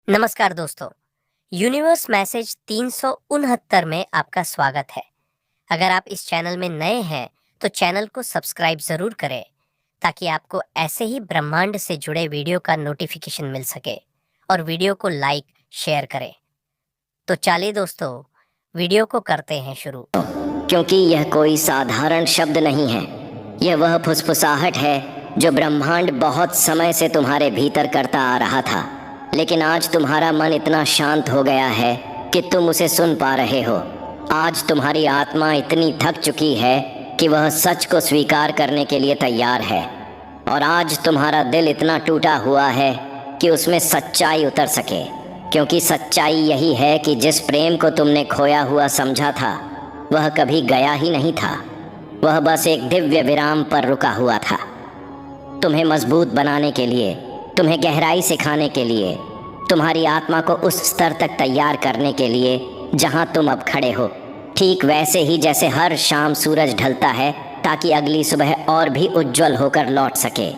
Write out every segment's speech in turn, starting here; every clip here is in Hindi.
नमस्कार दोस्तों। यूनिवर्स मैसेज 369 में आपका स्वागत है। अगर आप इस चैनल में नए हैं तो चैनल को सब्सक्राइब ज़रूर करें ताकि आपको ऐसे ही ब्रह्मांड से जुड़े वीडियो का नोटिफिकेशन मिल सके और वीडियो को लाइक शेयर करें। तो चलिए दोस्तों, वीडियो को करते हैं शुरू। क्योंकि यह कोई साधारण शब्द नहीं है, यह वह फुसफुसाहट है जो ब्रह्मांड बहुत समय से तुम्हारे भीतर करता आ रहा था, लेकिन आज तुम्हारा मन इतना शांत हो गया है कि तुम उसे सुन पा रहे हो। आज तुम्हारी आत्मा इतनी थक चुकी है कि वह सच को स्वीकार करने के लिए तैयार है, और आज तुम्हारा दिल इतना टूटा हुआ है कि उसमें सच्चाई उतर सके। क्योंकि सच्चाई यही है कि जिस प्रेम को तुमने खोया हुआ समझा था वह कभी गया ही नहीं था, वह बस एक दिव्य विराम पर रुका हुआ था। तुम्हें मजबूत बनाने के लिए, तुम्हें गहराई सिखाने के लिए, तुम्हारी आत्मा को उस स्तर तक तैयार करने के लिए जहां तुम अब खड़े हो। ठीक वैसे ही जैसे हर शाम सूरज ढलता है ताकि अगली सुबह और भी उज्जवल होकर लौट सके।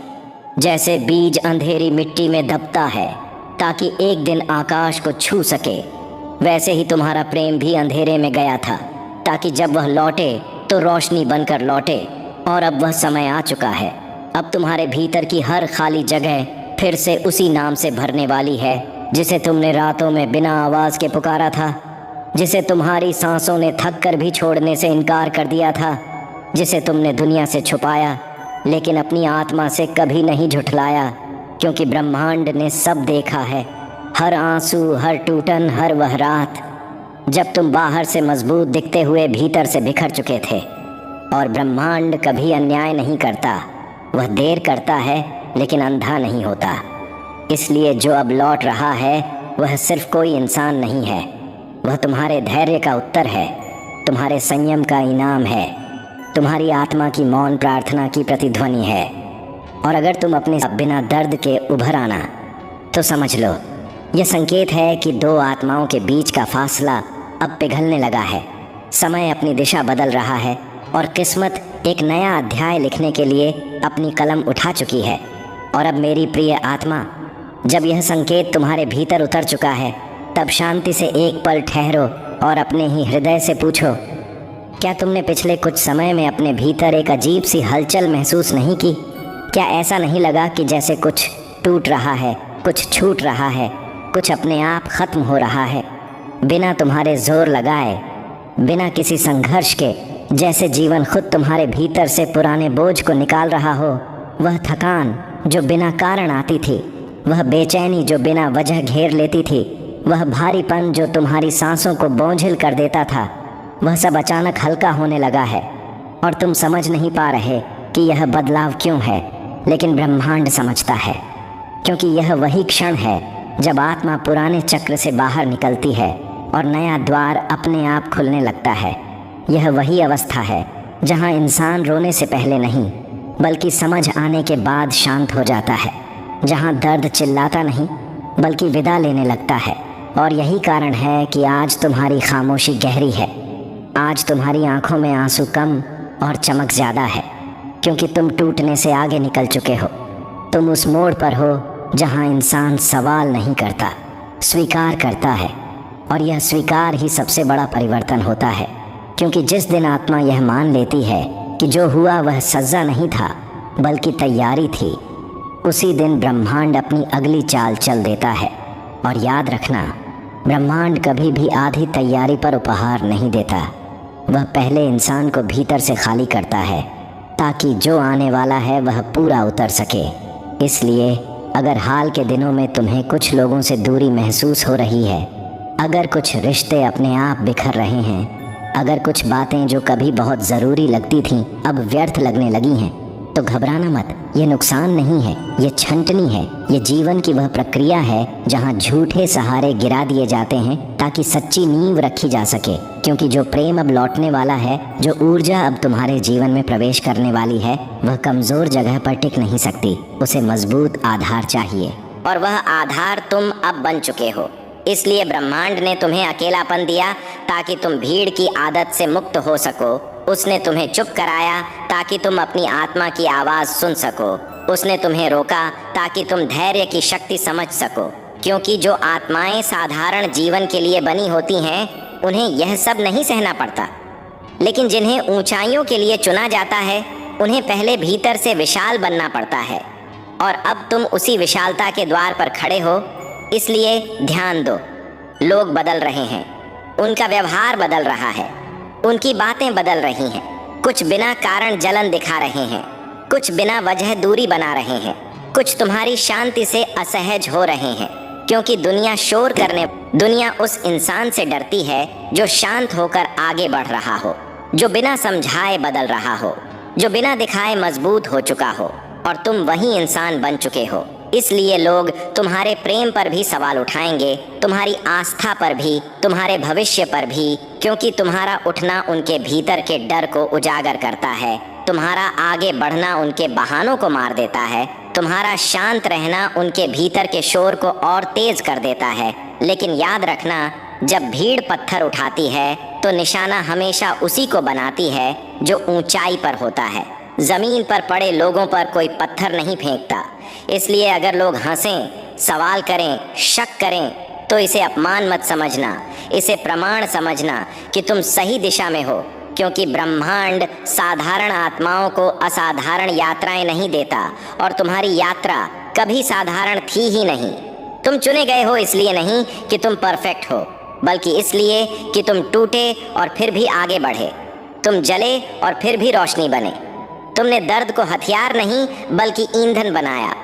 जैसे बीज अंधेरी मिट्टी में दबता है ताकि एक दिन आकाश को छू सके, वैसे ही तुम्हारा प्रेम भी अंधेरे में गया था ताकि जब वह लौटे तो रोशनी बनकर लौटे। और अब वह समय आ चुका है। अब तुम्हारे भीतर की हर खाली जगह फिर से उसी नाम से भरने वाली है जिसे तुमने रातों में बिना आवाज़ के पुकारा था, जिसे तुम्हारी सांसों ने थक कर भी छोड़ने से इनकार कर दिया था, जिसे तुमने दुनिया से छुपाया लेकिन अपनी आत्मा से कभी नहीं झुठलाया। क्योंकि ब्रह्मांड ने सब देखा है, हर आंसू, हर टूटन, हर वह रात जब तुम बाहर से मजबूत दिखते हुए भीतर से बिखर चुके थे। और ब्रह्मांड कभी अन्याय नहीं करता, वह देर करता है लेकिन अंधा नहीं होता। इसलिए जो अब लौट रहा है वह सिर्फ कोई इंसान नहीं है, वह तुम्हारे धैर्य का उत्तर है, तुम्हारे संयम का इनाम है, तुम्हारी आत्मा की मौन प्रार्थना की प्रतिध्वनि है। और अगर तुम अपने बिना दर्द के उभर आना तो समझ लो, यह संकेत है कि दो आत्माओं के बीच का फासला अब पिघलने लगा है। समय अपनी दिशा बदल रहा है और किस्मत एक नया अध्याय लिखने के लिए अपनी कलम उठा चुकी है। और अब मेरी प्रिय आत्मा, जब यह संकेत तुम्हारे भीतर उतर चुका है तब शांति से एक पल ठहरो और अपने ही हृदय से पूछो, क्या तुमने पिछले कुछ समय में अपने भीतर एक अजीब सी हलचल महसूस नहीं की? क्या ऐसा नहीं लगा कि जैसे कुछ टूट रहा है, कुछ छूट रहा है, कुछ अपने आप खत्म हो रहा है, बिना तुम्हारे जोर लगाए, बिना किसी संघर्ष के? जैसे जीवन खुद तुम्हारे भीतर से पुराने बोझ को निकाल रहा हो। वह थकान जो बिना कारण आती थी, वह बेचैनी जो बिना वजह घेर लेती थी, वह भारीपन जो तुम्हारी सांसों को बोझिल कर देता था, वह सब अचानक हल्का होने लगा है। और तुम समझ नहीं पा रहे कि यह बदलाव क्यों है, लेकिन ब्रह्मांड समझता है। क्योंकि यह वही क्षण है जब आत्मा पुराने चक्र से बाहर निकलती है और नया द्वार अपने आप खुलने लगता है। यह वही अवस्था है जहां इंसान रोने से पहले नहीं बल्कि समझ आने के बाद शांत हो जाता है, जहां दर्द चिल्लाता नहीं बल्कि विदा लेने लगता है। और यही कारण है कि आज तुम्हारी खामोशी गहरी है, आज तुम्हारी आंखों में आंसू कम और चमक ज़्यादा है, क्योंकि तुम टूटने से आगे निकल चुके हो। तुम उस मोड़ पर हो जहां इंसान सवाल नहीं करता, स्वीकार करता है। और यह स्वीकार ही सबसे बड़ा परिवर्तन होता है। क्योंकि जिस दिन आत्मा यह मान लेती है कि जो हुआ वह सज़ा नहीं था बल्कि तैयारी थी, उसी दिन ब्रह्मांड अपनी अगली चाल चल देता है। और याद रखना, ब्रह्मांड कभी भी आधी तैयारी पर उपहार नहीं देता, वह पहले इंसान को भीतर से खाली करता है ताकि जो आने वाला है वह पूरा उतर सके। इसलिए अगर हाल के दिनों में तुम्हें कुछ लोगों से दूरी महसूस हो रही है, अगर कुछ रिश्ते अपने आप बिखर रहे हैं, अगर कुछ बातें जो कभी बहुत ज़रूरी लगती थीं अब व्यर्थ लगने लगी हैं, तो घबराना मत। ये नुकसान नहीं है, ये छंटनी है। ये जीवन की वह प्रक्रिया है जहाँ झूठे सहारे गिरा दिए जाते हैं ताकि सच्ची नींव रखी जा सके। क्योंकि जो प्रेम अब लौटने वाला है, जो ऊर्जा अब तुम्हारे जीवन में प्रवेश करने वाली है, वह कमज़ोर जगह पर टिक नहीं सकती, उसे मजबूत आधार चाहिए। और वह आधार तुम अब बन चुके हो। इसलिए ब्रह्मांड ने तुम्हें अकेलापन दिया ताकि तुम भीड़ की आदत से मुक्त हो सको। उसने तुम्हें चुप कराया ताकि तुम अपनी आत्मा की आवाज़ सुन सको। उसने तुम्हें रोका ताकि तुम धैर्य की शक्ति समझ सको। क्योंकि जो आत्माएं साधारण जीवन के लिए बनी होती हैं उन्हें यह सब नहीं सहना पड़ता, लेकिन जिन्हें ऊंचाइयों के लिए चुना जाता है उन्हें पहले भीतर से विशाल बनना पड़ता है। और अब तुम उसी विशालता के द्वार पर खड़े हो, इसलिए ध्यान दो। लोग बदल रहे हैं, उनका व्यवहार बदल रहा है, उनकी बातें बदल रही हैं। कुछ बिना कारण जलन दिखा रहे हैं, कुछ बिना वजह दूरी बना रहे हैं, कुछ तुम्हारी शांति से असहज हो रहे हैं, क्योंकि दुनिया उस इंसान से डरती है जो शांत होकर आगे बढ़ रहा हो, जो बिना समझाए बदल रहा हो, जो बिना दिखाए मजबूत हो चुका हो, और तुम वही इंसान बन चुके हो। इसलिए लोग तुम्हारे प्रेम पर भी सवाल उठाएंगे, तुम्हारी आस्था पर भी, तुम्हारे भविष्य पर भी, क्योंकि तुम्हारा उठना उनके भीतर के डर को उजागर करता है, तुम्हारा आगे बढ़ना उनके बहानों को मार देता है, तुम्हारा शांत रहना उनके भीतर के शोर को और तेज कर देता है। लेकिन याद रखना, जब भीड़ पत्थर उठाती है तो निशाना हमेशा उसी को बनाती है जो ऊंचाई पर होता है। जमीन पर पड़े लोगों पर कोई पत्थर नहीं फेंकता। इसलिए अगर लोग हंसें, सवाल करें, शक करें तो इसे अपमान मत समझना, इसे प्रमाण समझना कि तुम सही दिशा में हो, क्योंकि ब्रह्मांड साधारण आत्माओं को असाधारण यात्राएं नहीं देता, और तुम्हारी यात्रा कभी साधारण थी ही नहीं। तुम चुने गए हो इसलिए नहीं कि तुम परफेक्ट हो, बल्कि इसलिए कि तुम टूटे और फिर भी आगे बढ़े, तुम जले और फिर भी रोशनी बने। तुमने दर्द को हथियार नहीं बल्कि ईंधन बनाया,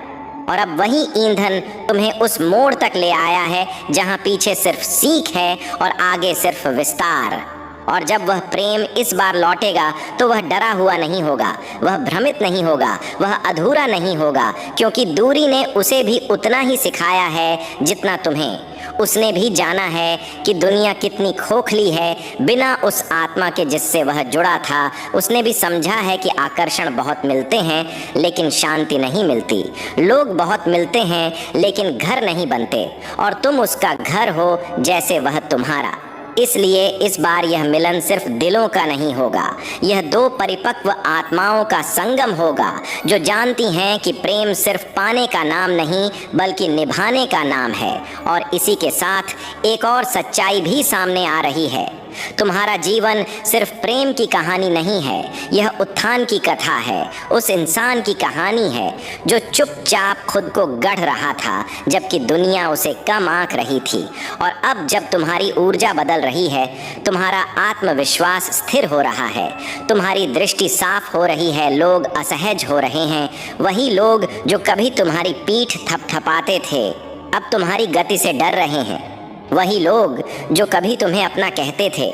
और अब वही ईंधन तुम्हें उस मोड़ तक ले आया है जहां पीछे सिर्फ सीख है और आगे सिर्फ विस्तार। और जब वह प्रेम इस बार लौटेगा तो वह डरा हुआ नहीं होगा, वह भ्रमित नहीं होगा, वह अधूरा नहीं होगा, क्योंकि दूरी ने उसे भी उतना ही सिखाया है जितना तुम्हें। उसने भी जाना है कि दुनिया कितनी खोखली है बिना उस आत्मा के जिससे वह जुड़ा था। उसने भी समझा है कि आकर्षण बहुत मिलते हैं लेकिन शांति नहीं मिलती, लोग बहुत मिलते हैं लेकिन घर नहीं बनते, और तुम उसका घर हो जैसे वह तुम्हारा। इसलिए इस बार यह मिलन सिर्फ दिलों का नहीं होगा, यह दो परिपक्व आत्माओं का संगम होगा जो जानती हैं कि प्रेम सिर्फ पाने का नाम नहीं बल्कि निभाने का नाम है। और इसी के साथ एक और सच्चाई भी सामने आ रही है, तुम्हारा जीवन सिर्फ प्रेम की कहानी नहीं है, यह उत्थान की कथा है, उस इंसान की कहानी है जो चुपचाप खुद को गढ़ रहा था जबकि दुनिया उसे कम आंक रही थी। और अब जब तुम्हारी ऊर्जा बदल रही है, तुम्हारा आत्मविश्वास स्थिर हो रहा है, तुम्हारी दृष्टि साफ हो रही है, लोग असहज हो रहे हैं। वही लोग जो कभी तुम्हारी पीठ थपथपाते थे अब तुम्हारी गति से डर रहे हैं। वही लोग जो कभी तुम्हें अपना कहते थे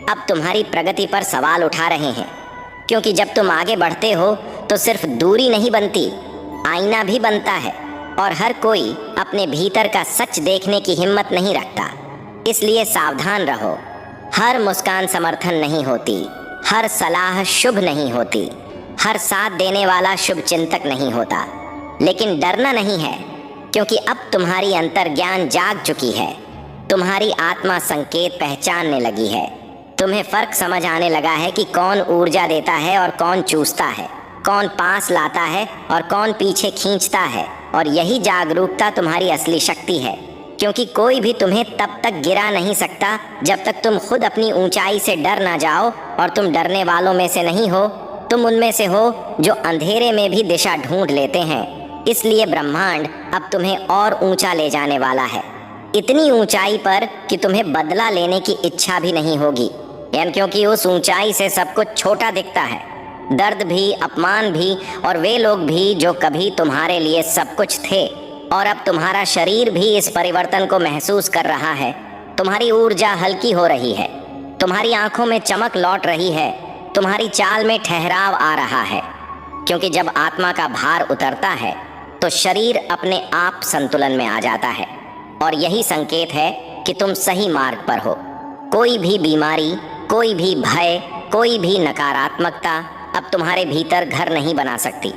अब तुम्हारी प्रगति पर सवाल उठा रहे हैं, क्योंकि जब तुम आगे बढ़ते हो तो सिर्फ दूरी नहीं बनती, आईना भी बनता है, और हर कोई अपने भीतर का सच देखने की हिम्मत नहीं रखता। इसलिए सावधान रहो, हर मुस्कान समर्थन नहीं होती, हर सलाह शुभ नहीं होती, हर साथ देने वाला शुभ चिंतक नहीं होता। लेकिन डरना नहीं है, क्योंकि अब तुम्हारी अंतर्ज्ञान जाग चुकी है, तुम्हारी आत्मा संकेत पहचानने लगी है, तुम्हें फर्क समझ आने लगा है कि कौन ऊर्जा देता है और कौन चूसता है, कौन पास लाता है और कौन पीछे खींचता है। और यही जागरूकता तुम्हारी असली शक्ति है, क्योंकि कोई भी तुम्हें तब तक गिरा नहीं सकता जब तक तुम खुद अपनी ऊंचाई से डर ना जाओ। और तुम डरने वालों में से नहीं हो, तुम उनमें से हो जो अंधेरे में भी दिशा ढूंढ लेते हैं। इसलिए ब्रह्मांड अब तुम्हें और ऊंचा ले जाने वाला है, इतनी ऊंचाई पर कि तुम्हें बदला लेने की इच्छा भी नहीं होगी, यानी क्योंकि उस ऊंचाई से सब कुछ छोटा दिखता है, दर्द भी, अपमान भी, और वे लोग भी जो कभी तुम्हारे लिए सब कुछ थे। और अब तुम्हारा शरीर भी इस परिवर्तन को महसूस कर रहा है, तुम्हारी ऊर्जा हल्की हो रही है, तुम्हारी आंखों में चमक लौट रही है, तुम्हारी चाल में ठहराव आ रहा है, क्योंकि जब आत्मा का भार उतरता है तो शरीर अपने आप संतुलन में आ जाता है। और यही संकेत है कि तुम सही मार्ग पर हो। कोई भी बीमारी, कोई भी भय, कोई भी नकारात्मकता अब तुम्हारे भीतर घर नहीं बना सकती,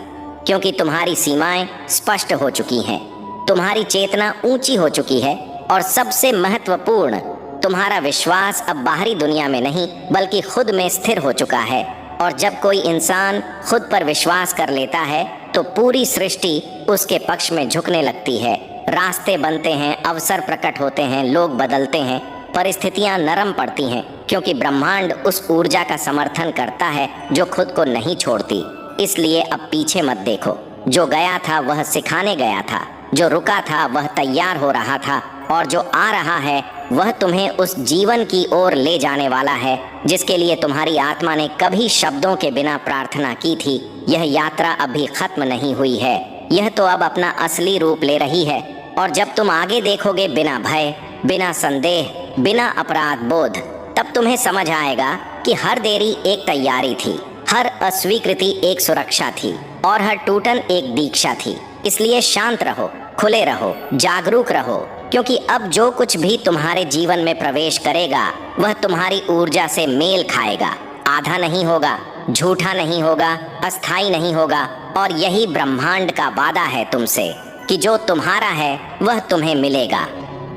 क्योंकि तुम्हारी सीमाएं स्पष्ट हो चुकी हैं, तुम्हारी चेतना ऊंची हो चुकी है, और सबसे महत्वपूर्ण, तुम्हारा विश्वास अब बाहरी दुनिया में नहीं बल्कि खुद में स्थिर हो चुका है। और जब कोई इंसान खुद पर विश्वास कर लेता है तो पूरी सृष्टि उसके पक्ष में झुकने लगती है, रास्ते बनते हैं, अवसर प्रकट होते हैं, लोग बदलते हैं, परिस्थितियां नरम पड़ती हैं, क्योंकि ब्रह्मांड उस ऊर्जा का समर्थन करता है जो खुद को नहीं छोड़ती। इसलिए अब पीछे मत देखो। जो गया था वह सिखाने गया था, जो रुका था वह तैयार हो रहा था, और जो आ रहा है वह तुम्हें उस जीवन की ओर ले जाने वाला है जिसके लिए तुम्हारी आत्मा ने कभी शब्दों के बिना प्रार्थना की थी। यह यात्रा अभी खत्म नहीं हुई है, यह तो अब अपना असली रूप ले रही है। और जब तुम आगे देखोगे बिना भय, बिना संदेह, बिना अपराध बोध, तब तुम्हें समझ आएगा कि हर देरी एक तैयारी थी, हर अस्वीकृति एक सुरक्षा थी, और हर टूटन एक दीक्षा थी। इसलिए शांत रहो, खुले रहो, जागरूक रहो, क्योंकि अब जो कुछ भी तुम्हारे जीवन में प्रवेश करेगा वह तुम्हारी ऊर्जा से मेल खाएगा। आधा नहीं होगा, झूठा नहीं होगा, अस्थाई नहीं होगा। और यही ब्रह्मांड का वादा है तुमसे कि जो तुम्हारा है वह तुम्हें मिलेगा,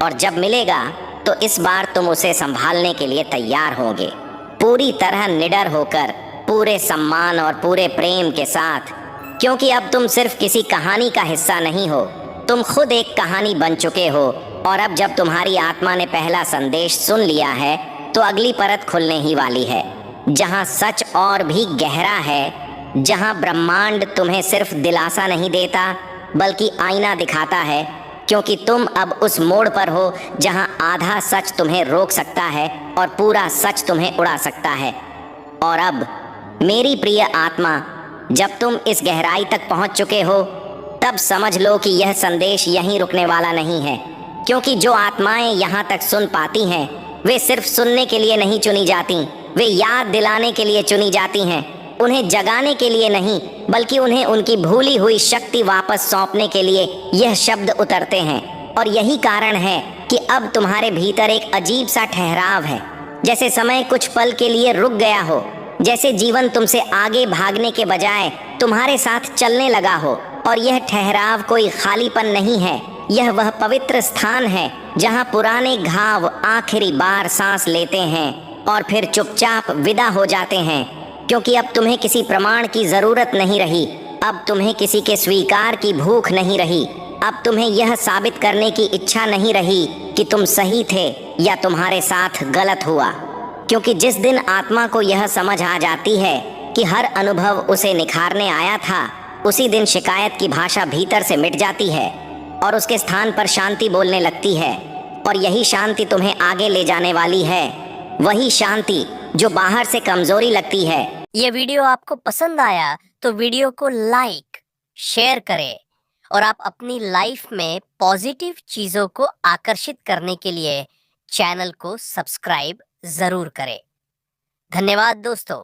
और जब मिलेगा तो इस बार तुम उसे संभालने के लिए तैयार होगे, पूरी तरह निडर होकर, पूरे सम्मान और पूरे प्रेम के साथ। क्योंकि अब तुम सिर्फ किसी कहानी का हिस्सा नहीं हो, तुम खुद एक कहानी बन चुके हो। और अब जब तुम्हारी आत्मा ने पहला संदेश सुन लिया है तो अगली परत खुलने ही वाली है, जहां सच और भी गहरा है, जहां ब्रह्मांड तुम्हें सिर्फ दिलासा नहीं देता बल्कि आईना दिखाता है। क्योंकि तुम अब उस मोड़ पर हो जहां आधा सच तुम्हें रोक सकता है और पूरा सच तुम्हें उड़ा सकता है। और अब मेरी प्रिय आत्मा, जब तुम इस गहराई तक पहुंच चुके हो तब समझ लो कि यह संदेश यहीं रुकने वाला नहीं है। क्योंकि जो आत्माएं यहाँ तक सुन पाती हैं वे सिर्फ सुनने के लिए नहीं चुनी जाती, वे याद दिलाने के लिए चुनी जाती हैं। उन्हें जगाने के लिए नहीं बल्कि उन्हें उनकी भूली हुई शक्ति वापस सौंपने के लिए यह शब्द उतरते हैं। और यही कारण है कि अब तुम्हारे भीतर एक अजीब सा ठहराव है, जैसे समय कुछ पल के लिए रुक गया हो, जैसे जीवन तुमसे आगे भागने के बजाय तुम्हारे साथ चलने लगा हो। और यह ठहराव कोई खालीपन नहीं है, यह वह पवित्र स्थान है जहां पुराने घाव आखिरी बार सांस लेते हैं और फिर चुपचाप विदा हो जाते हैं। क्योंकि अब तुम्हें किसी प्रमाण की जरूरत नहीं रही, अब तुम्हें किसी के स्वीकार की भूख नहीं रही, अब तुम्हें यह साबित करने की इच्छा नहीं रही कि तुम सही थे या तुम्हारे साथ गलत हुआ। क्योंकि जिस दिन आत्मा को यह समझ आ जाती है कि हर अनुभव उसे निखारने आया था, उसी दिन शिकायत की भाषा भीतर से मिट जाती है और उसके स्थान पर शांति बोलने लगती है। और यही शांति तुम्हें आगे ले जाने वाली है, वही शांति जो बाहर से कमजोरी लगती है। ये वीडियो आपको पसंद आया तो वीडियो को लाइक, शेयर करें, और आप अपनी लाइफ में पॉजिटिव चीजों को आकर्षित करने के लिए चैनल को सब्सक्राइब जरूर करें। धन्यवाद दोस्तों।